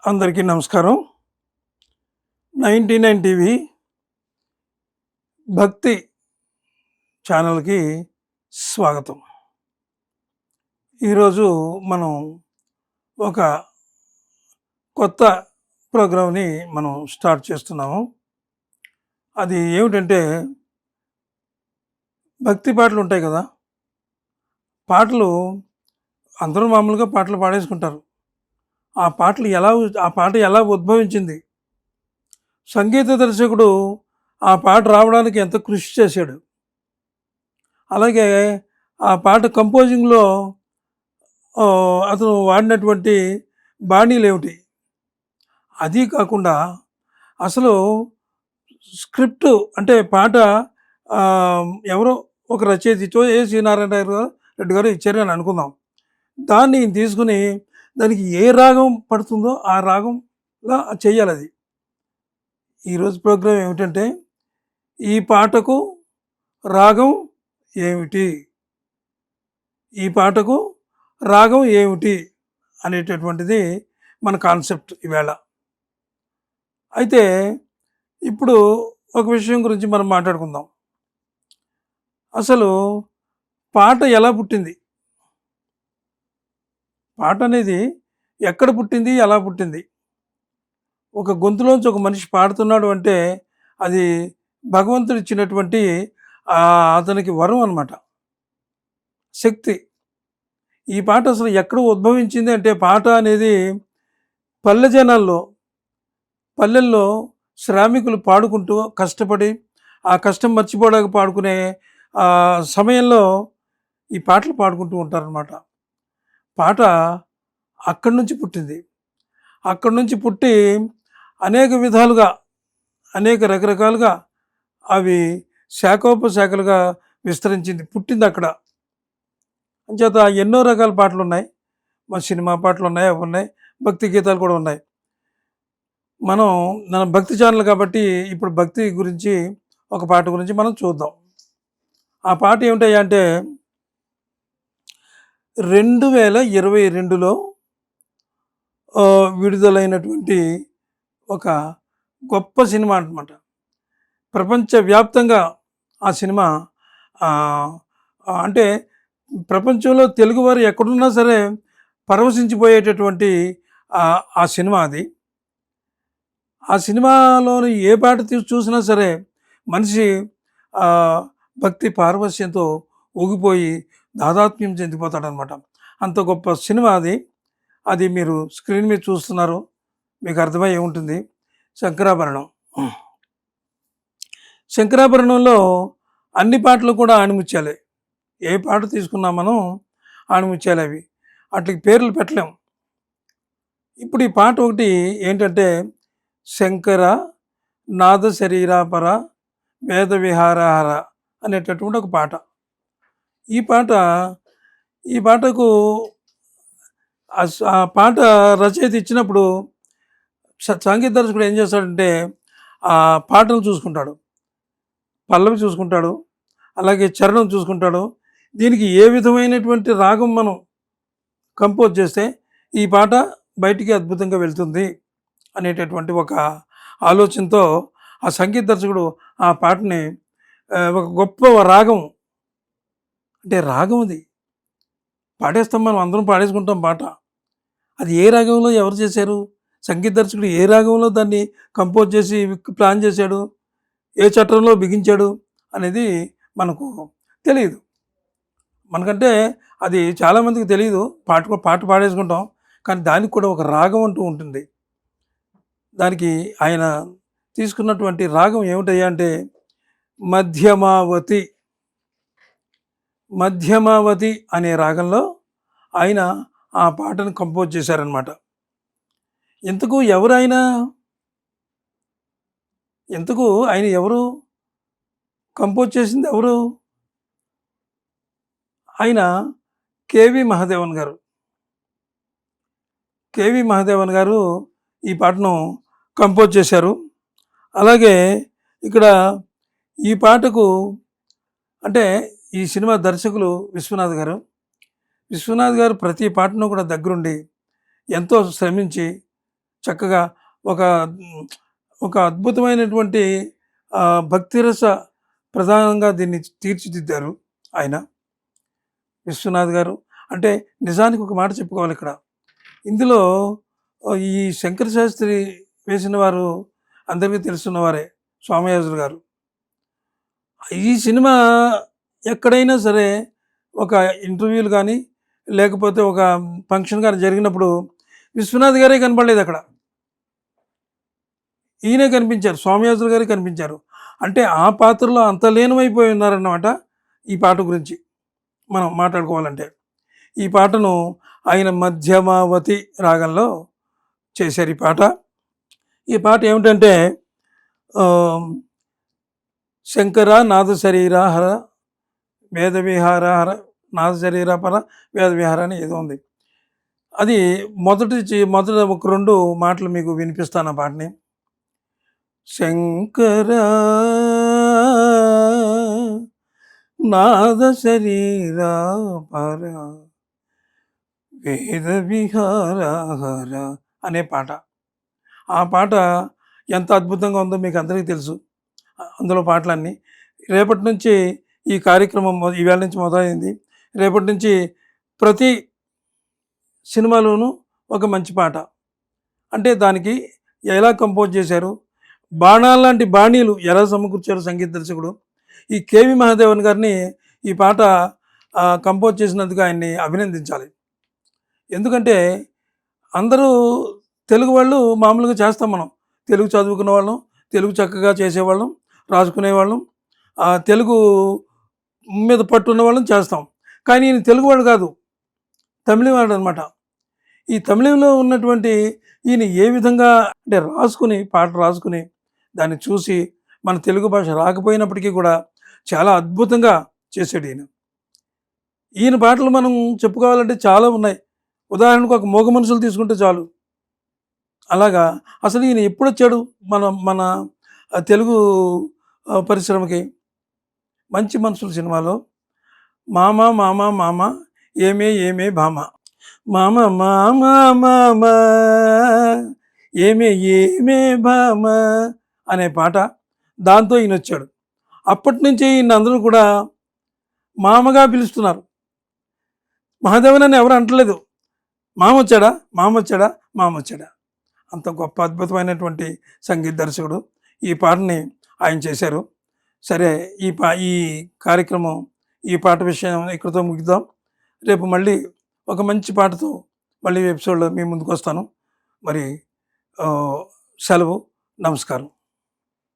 అందరికీ నమస్కారం. 99 టీవీ భక్తి ఛానల్కి స్వాగతం. ఈరోజు మనం ఒక కొత్త ప్రోగ్రామ్ని మనం స్టార్ట్ చేస్తున్నాము. అది ఏమిటంటే, భక్తి పాటలు ఉంటాయి కదా, పాటలు అందరూ మామూలుగా పాటలు పాడేసుకుంటారు. ఆ పాట ఎలా ఉద్భవించింది, సంగీత దర్శకుడు ఆ పాట రావడానికి ఎంత కృషి చేశాడు, అలాగే ఆ పాట కంపోజింగ్లో అతను వాడినటువంటి బాణీలు ఏమిటి, అది కాకుండా అసలు స్క్రిప్ట్ అంటే పాట ఎవరో ఒక రచయిత ఏ.సి. నారాయణ రెడ్డి గారు ఇచ్చారని అనుకుందాం. దాన్ని తీసుకుని దానికి ఏ రాగం పడుతుందో ఆ రాగంలా చెయ్యాలి. అది ఈరోజు ప్రోగ్రాం ఏమిటంటే, ఈ పాటకు రాగం ఏమిటి, ఈ పాటకు రాగం ఏమిటి అనేటటువంటిది మన కాన్సెప్ట్ ఈవేళ. అయితే ఇప్పుడు ఒక విషయం గురించి మనం మాట్లాడుకుందాం. అసలు పాట ఎలా పుట్టింది, పాట అనేది ఎక్కడ పుట్టింది, ఎలా పుట్టింది? ఒక గొంతులోంచి ఒక మనిషి పాడుతున్నాడు అంటే అది భగవంతుడు ఇచ్చినటువంటి అతనికి వరం అన్నమాట, శక్తి. ఈ పాట అసలు ఎక్కడ ఉద్భవించింది అంటే, పాట అనేది పల్లె జనాల్లో, పల్లెల్లో శ్రామికులు పాడుకుంటూ కష్టపడి ఆ కష్టం మర్చిపోవడానికి పాడుకునే సమయంలో ఈ పాటలు పాడుకుంటూ ఉంటారనమాట. పాట అక్కడి నుంచి పుట్టింది. అక్కడి నుంచి పుట్టి అనేక విధాలుగా, అనేక రకరకాలుగా అవి శాఖోపశాఖలుగా విస్తరించింది, పుట్టింది అక్కడ. అంచేత ఎన్నో రకాల పాటలు ఉన్నాయి. మా సినిమా పాటలు ఉన్నాయి, అవి ఉన్నాయి, భక్తి గీతాలు కూడా ఉన్నాయి. మన భక్తి ఛానల్ కాబట్టి ఇప్పుడు భక్తి గురించి ఒక పాట గురించి మనం చూద్దాం. ఆ పాట ఏమిటయ్యా అంటే, 2022లో విడుదలైనటువంటి ఒక గొప్ప సినిమా అన్నమాట. ప్రపంచవ్యాప్తంగా ఆ సినిమా అంటే ప్రపంచంలో తెలుగువారు ఎక్కడున్నా సరే పరవశించిపోయేటటువంటి ఆ సినిమా అది. ఆ సినిమాలోని ఏ పాట చూసినా సరే మనిషి భక్తి పారవశ్యంతో ఊగిపోయి దాదాత్మ్యం చెందిపోతాడనమాట. అంత గొప్ప సినిమా అది. అది మీరు స్క్రీన్ మీద చూస్తున్నారు, మీకు అర్థమయ్యే ఉంటుంది. శంకరాభరణం. శంకరాభరణంలో అన్ని పాటలు కూడా ఆణిముత్యాలే. ఏ పాట తీసుకున్నా మనం ఆణిముత్యాలే. అవి వాటికి పేర్లు పెట్టలేం. ఇప్పుడు ఈ పాట ఒకటి ఏంటంటే, శంకర నాద శరీరాపర వేద విహారహర అనేటటువంటి ఒక పాట. ఈ పాటకు ఆ పాట రచయిత ఇచ్చినప్పుడు సంగీత దర్శకుడు ఏం చేస్తాడంటే, ఆ పాటను చూసుకుంటాడు, పల్లవి చూసుకుంటాడు, అలాగే చరణం చూసుకుంటాడు. దీనికి ఏ విధమైనటువంటి రాగం మనం కంపోజ్ చేస్తే ఈ పాట బయటికి అద్భుతంగా వెళ్తుంది అనేటటువంటి ఒక ఆలోచనతో ఆ సంగీత దర్శకుడు ఆ పాటని ఒక గొప్ప రాగం, అంటే రాగం అది పాడేస్తాం, మనం అందరం పాడేసుకుంటాం పాట. అది ఏ రాగంలో ఎవరు చేశారు, సంగీత దర్శకుడు ఏ రాగంలో దాన్ని కంపోజ్ చేసి ప్లాన్ చేశాడు, ఏ చట్టంలో బిగించాడు అనేది మనకు తెలియదు. మనకంటే అది చాలామందికి తెలియదు. పాట పాడేసుకుంటాం, కానీ దానికి కూడా ఒక రాగం అంటూ ఉంటుంది. దానికి ఆయన తీసుకున్నటువంటి రాగం ఏమిటయ్యా అంటే, మధ్యమావతి అనే రాగంలో ఆయన ఆ పాటను కంపోజ్ చేశారనమాట. ఎందుకు ఆయన ఎవరు కంపోజ్ చేసింది ఎవరు? ఆయన కేవి మహాదేవన్ గారు ఈ పాటను కంపోజ్ చేశారు. అలాగే ఇక్కడ ఈ పాటకు అంటే ఈ సినిమా దర్శకులు విశ్వనాథ్ గారు ప్రతి పాటను కూడా దగ్గరుండి ఎంతో శ్రమించి చక్కగా ఒక ఒక అద్భుతమైనటువంటి భక్తిరస ప్రధానంగా దీన్ని తీర్చిదిద్దారు ఆయన విశ్వనాథ్ గారు. అంటే నిజానికి ఒక మాట చెప్పుకోవాలి ఇక్కడ. ఇందులో ఈ శంకర శాస్త్రి వేసిన వారు అందరికీ తెలుసున్నవారే, సోమయాజులు గారు. ఈ సినిమా ఎక్కడైనా సరే ఒక ఇంటర్వ్యూలు కానీ లేకపోతే ఒక ఫంక్షన్ కానీ జరిగినప్పుడు విశ్వనాథ్ గారే కనపడలేదు అక్కడ. ఈయనే కనిపించారు, సోమయాజులు గారే కనిపించారు. అంటే ఆ పాత్రలో అంత లీనమైపోయి ఉన్నారన్నమాట. ఈ పాట గురించి మనం మాట్లాడుకోవాలంటే ఈ పాటను ఆయన మధ్యమావతి రాగంలో చేశారు. ఈ పాట ఏమిటంటే శంకర నాద శరీర హర వేద విహార హర నాద శరీర పర వేద విహార అని ఏదో ఉంది. అది మొదట ఒక 2 మాటలు మీకు వినిపిస్తాను ఆ పాటని. శంకర నాద శరీర పర వేద విహార హర అనే పాట. ఆ పాట ఎంత అద్భుతంగా ఉందో మీకు అందరికీ తెలుసు. అందులో పాటలన్నీ రేపటి నుంచి ఈ కార్యక్రమం ఈవేళ నుంచి మొదలైంది. రేపటి నుంచి ప్రతి సినిమాలోనూ ఒక మంచి పాట. అంటే దానికి ఎలా కంపోజ్ చేశారు, బాణాలాంటి బాణీలు ఎలా సమకూర్చారు సంగీత దర్శకుడు. ఈ కేవి మహాదేవన్ గారిని ఈ పాట కంపోజ్ చేసినందుకు ఆయన్ని అభినందించాలి. ఎందుకంటే అందరూ తెలుగు వాళ్ళు మామూలుగా చేస్తాం, మనం తెలుగు చదువుకున్న వాళ్ళం, తెలుగు చక్కగా చేసేవాళ్ళం, రాసుకునేవాళ్ళం, తెలుగు మీద పట్టున్న వాళ్ళం చేస్తాం. కానీ ఈయన తెలుగువాడు కాదు, తమిళవాడు అనమాట. ఈ తమిళంలో ఉన్నటువంటి ఈయన ఏ విధంగా అంటే పాట రాసుకుని దాన్ని చూసి మన తెలుగు భాష రాకపోయినప్పటికీ కూడా చాలా అద్భుతంగా చేశాడు ఈయన పాటలు మనం చెప్పుకోవాలంటే చాలా ఉన్నాయి. ఉదాహరణకు ఒక మూగ మనుషులు తీసుకుంటే చాలు. అలాగా అసలు ఈయన ఎప్పుడు వచ్చాడు మన తెలుగు పరిశ్రమకి? మంచి మనుషులు సినిమాలో మామ మామ మామ ఏమే ఏమే భామ, మామ మామ మామ ఏమే ఏమే భామ అనే పాట, దాంతో ఈయన వచ్చాడు. అప్పటి నుంచే ఈయన అందరూ కూడా మామగా పిలుస్తున్నారు. మహాదేవన్ అని ఎవరు అంటలేదు, మామొచ్చాడా మామొచ్చాడా మామొచ్చాడా. అంత గొప్ప అద్భుతమైనటువంటి సంగీత దర్శకుడు. ఈ పాటని ఆయన చేశారు. సరే, ఈ కార్యక్రమం, ఈ పాట విషయం ఇక్కడితో ముగిద్దాం. రేపు మళ్ళీ ఒక మంచి పాటతో మళ్ళీ ఎపిసోడ్లో మీ ముందుకు వస్తాను. మరి సెలవు, నమస్కారం.